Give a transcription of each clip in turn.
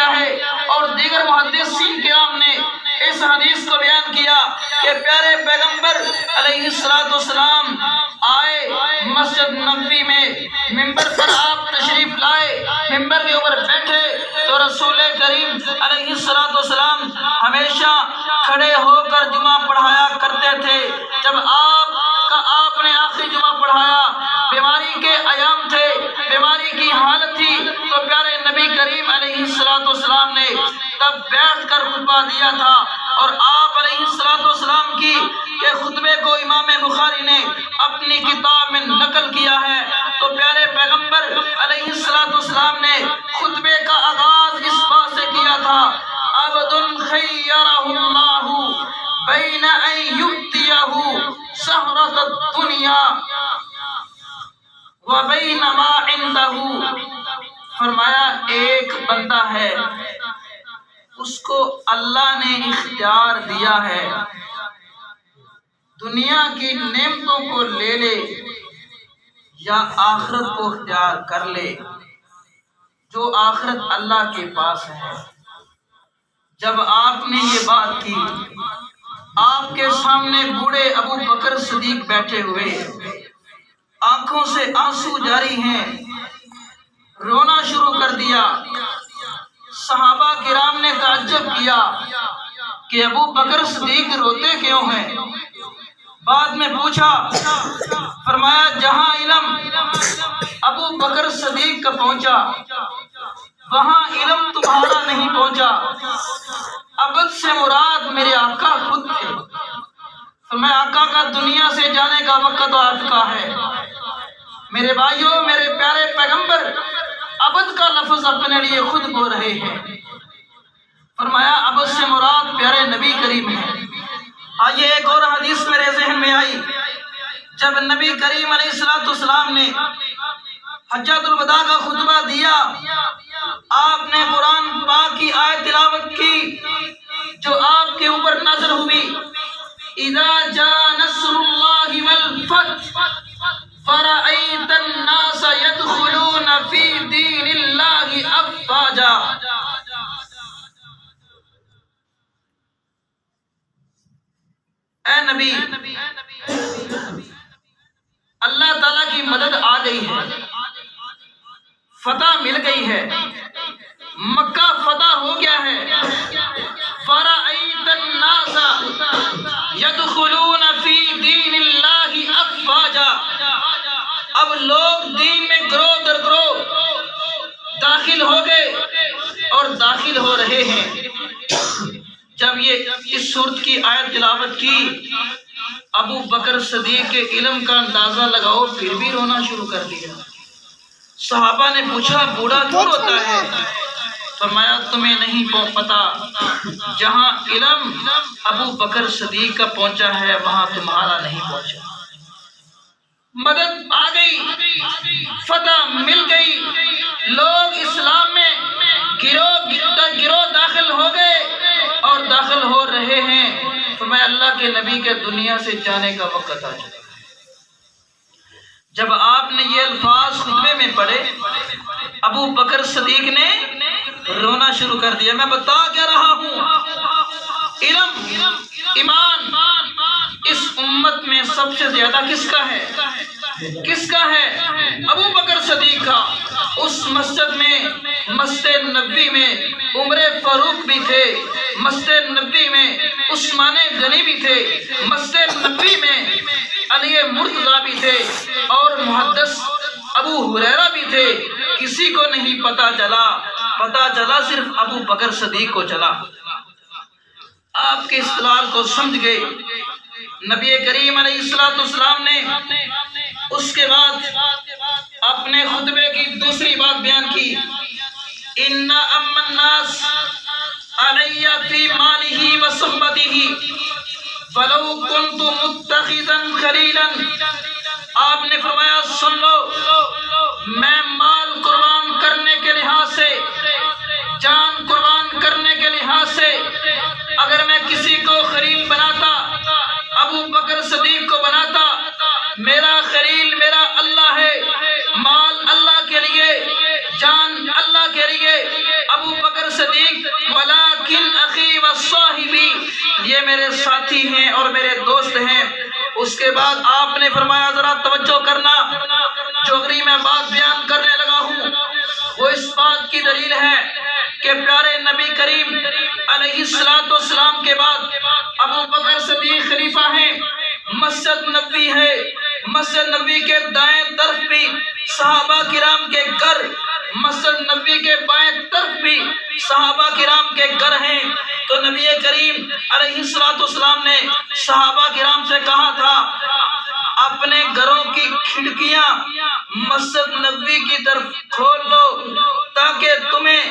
کیا ہے، اور دیگر محدثین کرام نے اس حدیث کو بیان کیا کہ پیارے پیغمبر علیہ السلام آئے مسجد نبوی میں، ممبر پر آپ تشریف لائے، ممبر کے اوپر بیٹھے تو رسول کریم علیہ السلام ہمیشہ کھڑے ہو کر جمعہ پڑھایا کرتے تھے۔ جب آپ نے آخری جمعہ پڑھایا، بیماری کے ایام تھے، بیماری کی حالت تھی، تو پیارے نبی کریم علیہ السلام نے تب بیٹھ کر خطبہ دیا تھا، اور آپ علیہ السلام کی کہ خطبے کو امام بخاری نے اپنی کتاب میں نقل کیا ہے۔ تو پیارے پیغمبر علیہ السلام نے خطبے کا آغاز اس بات سے کیا تھا، عبد خیرہ اللہ بین ان یؤتیہ سہرۃ الدنیا وبین ما عندہ۔ فرمایا ایک بندہ ہے، اس کو اللہ نے اختیار دیا ہے، دنیا کی نعمتوں کو لے لے یا آخرت کو اختیار کر لے، جو آخرت اللہ کے پاس ہے۔ جب آپ نے یہ بات کی، آپ کے سامنے بوڑھے ابو بکر صدیق بیٹھے ہوئے، آنکھوں سے آنسو جاری ہیں، رونا شروع کر دیا۔ صحابہ کرام نے تعجب کیا کہ ابو بکر صدیق روتے کیوں ہیں؟ بعد میں پوچھا، فرمایا جہاں علم ابو بکر صدیق کا پہنچا، وہاں علم تمہارا نہیں پہنچا۔ عبد سے مراد میرے آقا خود تھے، فرمایا آقا کا دنیا سے جانے کا وقت آ چکا ہے۔ میرے بھائیوں، میرے پیارے پیغمبر عبد کا لفظ اپنے لیے خود بول رہے ہیں۔ فرمایا عبد سے مراد پیارے نبی کریم ہے۔ آئیے ایک اور حدیث میرے ذہن میں آئی، جب نبی کریم علیہ السلام نے حجۃ الوداع کا خطبہ دیا، آپ نے قرآن پاک کی آیت تلاوت کی جو آپ کے اوپر نازل ہوئی، اذا جاء نصر اللہ والفتح فرأیت الناس يدخلون فی دین اللہ افواجا۔ اے نبی، اللہ تعالیٰ کی مدد آ گئی ہے، فتح مل گئی ہے، مکہ فتح ہو گیا ہے۔ فرأیت الناس يدخلون فی دین اللہ افواجا، اب لوگ دین میں گروہ در گروہ داخل ہو گئے اور داخل ہو رہے ہیں۔ جب یہ اس صورت کی آیت تلاوت کی، ابو بکر صدیق کے علم کا اندازہ لگاؤ، پھر بھی رونا شروع کر دیا۔ صحابہ نے پوچھا بوڑھا کیوں روتا ہے؟ فرمایا تمہیں نہیں پتا، جہاں علم ابو بکر صدیق کا پہنچا ہے وہاں تمہارا نہیں پہنچا۔ مدد آ گئی، فتح مل گئی، لوگ اسلام میں گروہ داخل ہو گئے اور داخل ہو رہے ہیں۔ فرمایا اللہ کے نبی کے دنیا سے جانے کا وقت آ چکا۔ جب آپ نے یہ الفاظ خطبے میں پڑھے، ابو بکر صدیق نے رونا شروع کر دیا۔ میں بتا کیا رہا ہوں، علم، ایمان اس امت میں سب سے زیادہ کس کا ہے؟ کس کا ہے؟ ابو بکر صدیق کا۔ اس مسجد میں، مسجد نبوی میں عمر فاروق بھی تھے، مسجد نبوی میں عثمان غنی بھی تھے، مسجد نبوی میں علی مرتضیٰ بھی تھے، اور محدث ابو ہریرہ بھی تھے۔ کسی کو نہیں پتا چلا، پتا چلا صرف ابو بکر صدیق کو چلا۔ آپ کے استدلال کو سمجھ گئے۔ نبی کریم علیہ السلام نے اس کے بعد اپنے خطبے کی دوسری بات بیان کی، ان اما الناس علی فی مالہ و صحبتہ ولو کنت متخذا خلیلا۔ آپ نے فرمایا سن لو، میں مال قربان کرنے کے لحاظ سے، جان قربان کرنے کے لحاظ سے اگر میں کسی کو خلیل بناتا، ابو بکر صدیق کو بناتا، میرا خلیل میرا اللہ ہے، مال اللہ کے لیے، جان اللہ کے لیے، ابو بکر صدیق ساتھی ہیں اور میرے دوست ہیں۔ اس کے بعد آپ نے فرمایا ذرا توجہ کرنا، جو اگلی میں بات بیان کرنے لگا ہوں وہ اس بات کی دلیل ہے کہ پیارے نبی کریم علیہ السلام کے بعد ابو بکر صدیق خلیفہ ہیں۔ مسجد نبوی ہے، مسجد نبوی کے دائیں طرف بھی صحابہ کرام کے گھر، مسجد نبوی کے بائیں طرف بھی صحابہ کرام کے گھر ہیں۔ تو نبی کریم علیہ السلام نے صحابہ کرام سے کہا تھا اپنے گھروں کی کھڑکیاں مسجد نبوی کی طرف کھول لو تاکہ تمہیں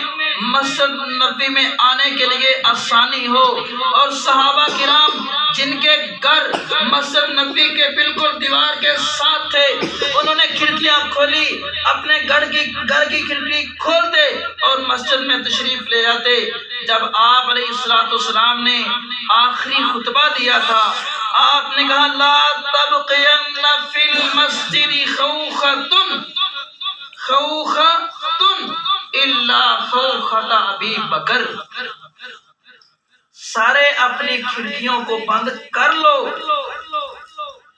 مسجد نبوی میں آنے کے لیے آسانی ہو۔ اور صحابہ کرام جن کے گھر مسجد نبوی کے بالکل دیوار کے ساتھ تھے انہوں نے کھڑکیاں کھولی، اپنے گھر کی کھڑکی کھولتے اور مسجد میں تشریف لے جاتے۔ جب آپ علیہ السلام نے آخری خطبہ دیا تھا آپ نے کہا لا تبقین فی المسجد خوخۃ الا خوخۃ ابی بکر، سارے اپنی کھڑکیوں کو بند کر لو،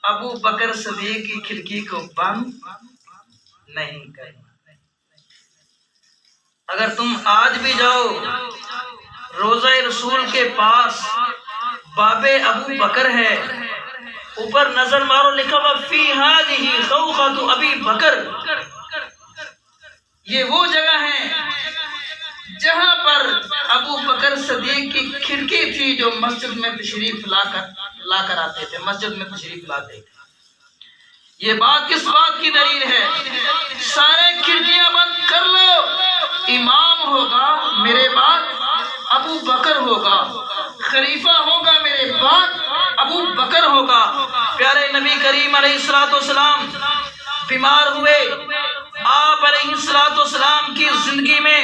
ابو بکر صدیق کی کھڑکی کو بند نہیں کرنا۔ اگر تم آج بھی جاؤ روضہ رسول کے پاس باب ابو بکر ہے، اوپر نظر مارو لکھا ہوا فی ہذہ خوخۃ ابی بکر، یہ وہ جگہ ہے جہاں پر ابو بکر صدیق کی کھڑکی تھی جو مسجد میں تشریف لا کر آتے تھے، مسجد میں تشریف لاتے تھے۔ یہ بات کس بات کی دلیل ہے؟ سارے کھڑکیاں بند کر لو، امام ہوگا میرے بعد ابو بکر ہوگا، خلیفہ ہوگا میرے بعد ابو بکر ہوگا۔ پیارے نبی کریم علیہ السلام بیمار ہوئے، آپ علیہ السلام کی زندگی میں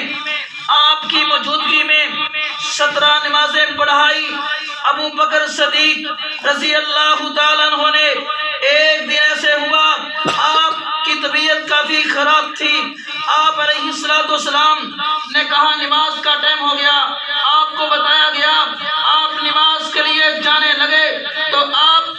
آپ کی موجودگی میں 17 نمازیں پڑھائی۔ ابو بکر صدیق رضی اللہ تعالیٰ عنہ نے ایک دن ایسے ہوا آپ کی طبیعت کافی خراب تھی، آپ علیہ السلام نے کہا نماز کا ٹائم ہو گیا، آپ کو بتایا گیا، آپ نماز کے لیے جانے لگے تو آپ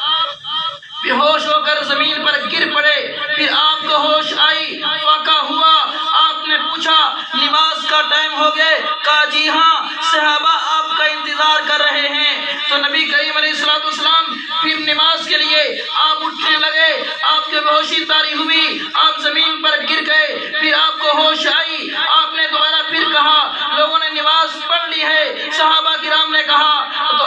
بے ہوش ہو کر زمین پر گر پڑے، پھر آپ کو ہوش آئی، واقع ہوا، آپ نے پوچھا نماز کا ٹائم ہو گئے؟ کہا جی ہاں، صحابہ آپ کا انتظار کر رہے ہیں۔ تو نبی کریم علیہ السلام پھر نماز کے لیے آپ اٹھنے لگے، آپ کی بے ہوشی طاری ہوئی، آپ زمین پر گر گئے، پھر آپ کو ہوش آئی، آپ نے دوبارہ پھر کہا، لوگوں نے نماز پڑھ لی ہے، صحابہ کرام نے کہا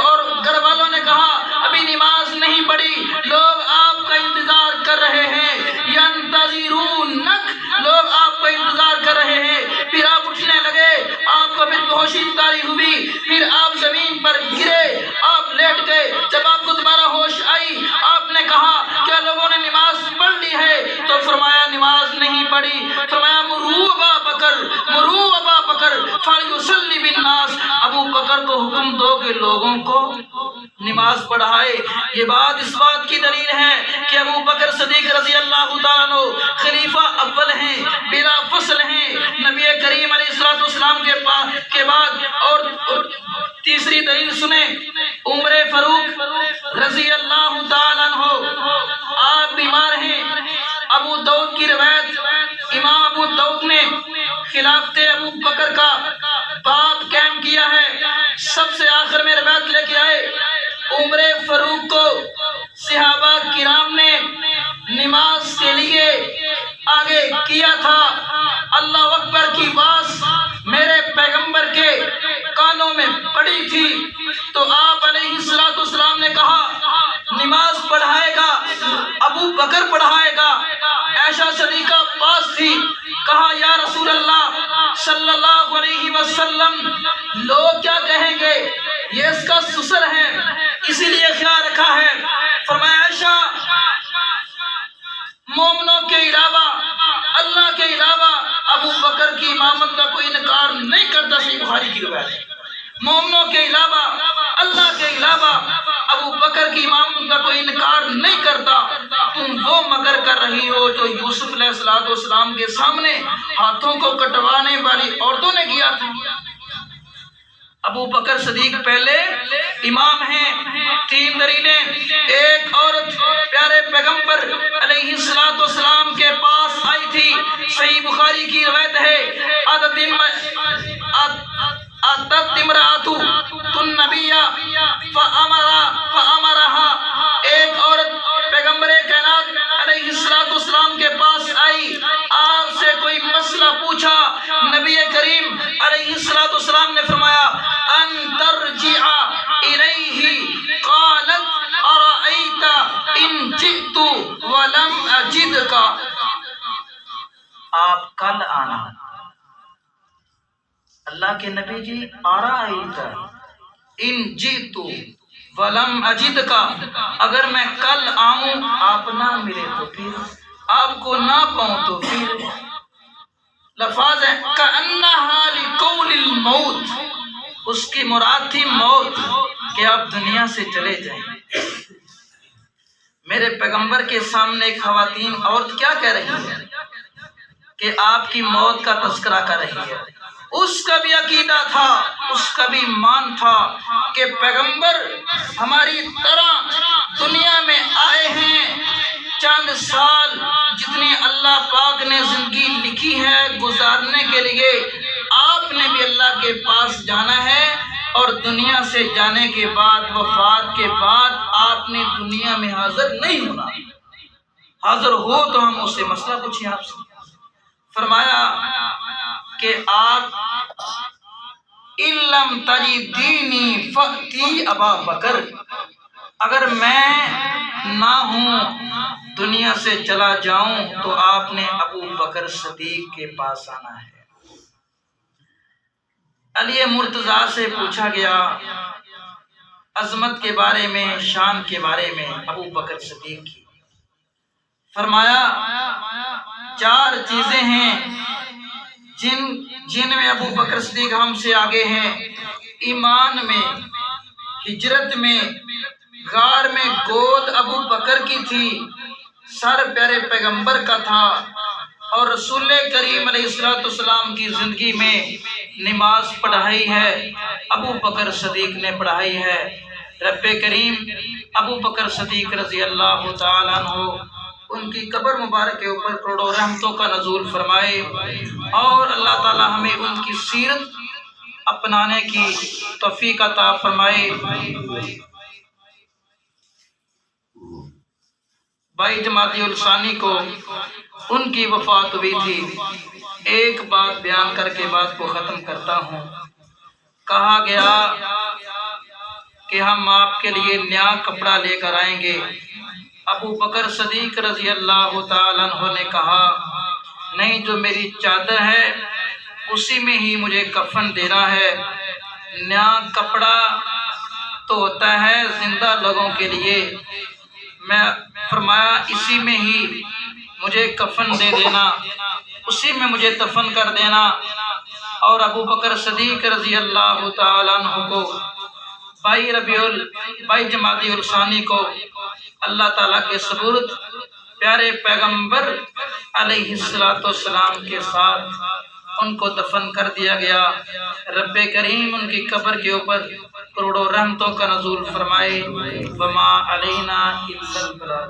اور گھر والوں نے کہا ابھی نماز نہیں پڑھی، لوگ آپ کا انتظار کر رہے ہیں، ینتظرونک، لوگ آپ کا انتظار کر رہے ہیں۔ پھر آپ اٹھنے لگے، آپ کو پھر بے ہوشی طاری ہوئی، پھر آپ زمین پر گرے، آپ لیٹ گئے، جب آپ کو دوبارہ ہوش آئی آپ نے کہا کیا لوگوں نے نماز پڑھ لی ہے؟ تو فرمایا نماز نہیں پڑھی۔ فرمایا مروا ابا بکر فلیصلی بالناس، ابو بکر کو حکم دو کہ لوگوں کو نماز پڑھائے۔ یہ بات اس بات کی دلیل ہے کہ ابو بکر صدیق رضی اللہ تعالیٰ عنہ خلیفہ اول ہیں، بلا فصل ہیں نبی کریم علیہ السلام کے بعد۔ اور تیسری دلیل سنیں، عمر فاروق رضی اللہ تعالیٰ عنہ آپ بیمار ہیں، ابو داؤد کی روایت، امام ابو داؤد نے خلافت ابو بکر کا باب قائم کیا ہے، سب سے آخر میں روایت لے کے آئے عمر فاروق کو صحابہ کرام نے نماز کے لیے آگے کیا تھا۔ اللہ اکبر کی بات میرے پیغمبر کے کانوں میں پڑی تھی تو آپ علیہ السلام نے کہا نماز پڑھائے گا ابو بکر پڑھائے گا۔ عائشہ صدیقہ پاس تھی، کہا یا رسول اللہ صلی اللہ علیہ وسلم لوگ کیا کہیں گے، یہ اس کا سسر ہے اسی لیے خیال رکھا ہے۔ فرمایا عائشہ مومنوں کے علاوہ اللہ کے علاوہ ابو بکر کی امامت کا کوئی انکار نہیں کرتا، صحیح بخاری کی روایت ہے، مومنوں کے علاوہ اللہ کے علاوہ ابو بکر کی امامت کا کوئی انکار نہیں کرتا۔ تم وہ مکر کر رہی ہو جو یوسف علیہ السلام کے سامنے ہاتھوں کو کٹوانے والی عورتوں نے کیا تھا۔ ابو بکر صدیق پہلے امام ہیں۔ 3 دلیلیں، ایک عورت پیارے پیغمبر علیہ السلام کے پاس آئی تھی، صحیح بخاری کی روایت ہے، اتت امرأۃ النبی فامرها، ایک عورت پیغمبر کائنات علیہ السلام کے پاس آئی، آپ سے کوئی مسئلہ پوچھا، نبی کریم علیہ السلام نے فرمایا ان ترجع الیہ، قالت ارأیت ان جئت ولم اجدک، آپ کل آنا۔ اللہ کے نبی جی ارأیت ان جئت ولم اجدک، اگر میں کل آؤں آپ نہ ملے تو پھر، آپ کو نہ پاؤں تو پھر۔ لفظ ہے کأنہا لقول الموت، اس کی مراد تھی موت، کہ آپ دنیا سے چلے جائیں۔ میرے پیغمبر کے سامنے ایک خواتین عورت کیا کہہ رہی ہے کہ آپ کی موت کا تذکرہ کر رہی ہے۔ اس کا بھی عقیدہ تھا، اس کا بھی ایمان تھا کہ پیغمبر ہماری طرح دنیا میں آئے ہیں، چند سال جتنی اللہ پاک نے زندگی لکھی ہے گزارنے کے لیے، آپ نے بھی اللہ کے پاس جانا ہے، اور دنیا سے جانے کے بعد، وفات کے بعد آپ نے دنیا میں حاضر نہیں ہونا۔ حاضر ہو تو ہم اس سے مسئلہ پوچھیں آپ سے۔ فرمایا کہ آپ ان لم تجدینی فأتی ابا بکر، اگر میں نہ ہوں، دنیا سے چلا جاؤں، تو آپ نے ابو بکر صدیق کے پاس آنا ہے۔ علی مرتضیٰ سے پوچھا گیا عظمت کے بارے میں، شان کے بارے میں ابو بکر صدیق کی، فرمایا 4 چیزیں ہیں جن میں ابو بکر صدیق ہم سے آگے ہیں، ایمان میں، ہجرت میں، غار میں گود ابو بکر کی تھی، سر پیارے پیغمبر کا تھا، اور رسول کریم علیہ السلام کی زندگی میں نماز پڑھائی ہے ابو بکر صدیق نے پڑھائی ہے۔ رب کریم ابو بکر صدیق رضی اللہ تعالیٰ عنہ ان کی قبر مبارک کے اوپر کروڑوں رحمتوں کا نزول فرمائے، اور اللہ تعالیٰ ہمیں ان کی سیرت اپنانے کی توفیق عطا فرمائے۔ 22 جمادی الثانی کو ان کی وفات ہوئی تھی۔ ایک بات بیان کر کے بات کو ختم کرتا ہوں۔ کہا گیا کہ ہم آپ کے لیے نیا کپڑا لے کر آئیں گے۔ ابو بکر صدیق رضی اللہ تعالیٰ عنہ نے کہا نہیں، جو میری چادر ہے اسی میں ہی مجھے کفن دینا ہے۔ نیا کپڑا تو ہوتا ہے زندہ لوگوں کے لیے، میں فرمایا اسی میں ہی مجھے کفن دے دینا، اسی میں مجھے دفن کر دینا۔ اور ابو بکر صدیق رضی اللہ تعالیٰ عنہ کو 22 جمادی الثانی کو اللہ تعالیٰ کے سبورت پیارے پیغمبر علیہ السلام کے ساتھ ان کو دفن کر دیا گیا۔ رب کریم ان کی قبر کے اوپر کروڑوں رحمتوں کا نزول فرمائے۔ وما علینا الا البلاغ۔